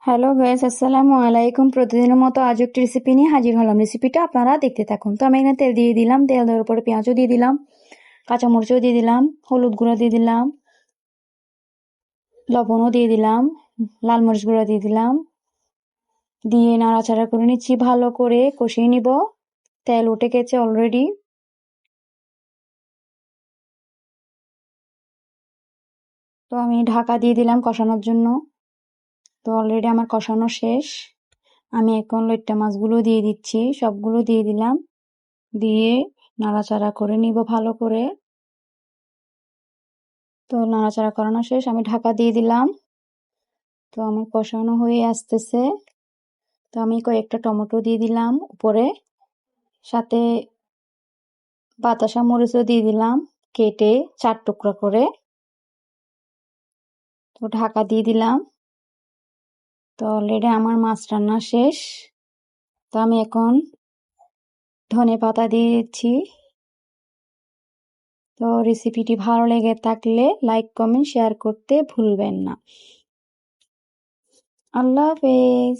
Hello guys, আসসালামু আলাইকুম। প্রতিদিনের মতো আজ একটি রেসিপি নিয়ে হাজির হলাম। রেসিপিটা আপনারা দেখতে থাকুন। তো আমি এখানে তেল দিয়ে দিলাম। তেল দেওয়ার পরে পেঁয়াজও দিয়ে দিলাম, কাঁচামরিচও দিয়ে দিলাম, হলুদ গুঁড়ো দিয়ে দিলাম, লবণও দিয়ে দিলাম, লাল মরিচ গুঁড়ো দিয়ে দিলাম, দিয়ে নাড়াচাড়া করে নিচ্ছি, ভালো করে কষিয়ে নিব। তেল উঠে গেছে অলরেডি। তো আমি ঢাকা দিয়ে দিলাম কষানোর জন্য। তো অলরেডি আমার কষানো শেষ। আমি এখন লইট্টা মাছগুলো দিয়ে দিচ্ছি, সবগুলো দিয়ে দিলাম, দিয়ে নাড়াচাড়া করে নিব ভালো করে। তো নাড়াচাড়া করানো শেষ, আমি ঢাকা দিয়ে দিলাম। তো আমার কষানো হয়ে আসতেছে। তো আমি কয়েকটা টমেটো দিয়ে দিলাম উপরে, সাথে বাতাসা মরিচও দিয়ে দিলাম কেটে 4 টুকরা করে। তো ঢাকা দিয়ে দিলাম। তো অলরেডি আমার মাছ রান্না শেষ। তো আমি এখন ধনেপাতা দিয়ে দিচ্ছি। তো রেসিপিটি ভালো লেগে থাকলে লাইক কমেন্ট শেয়ার করতে ভুলবেন না। আল্লাহ হাফেজ।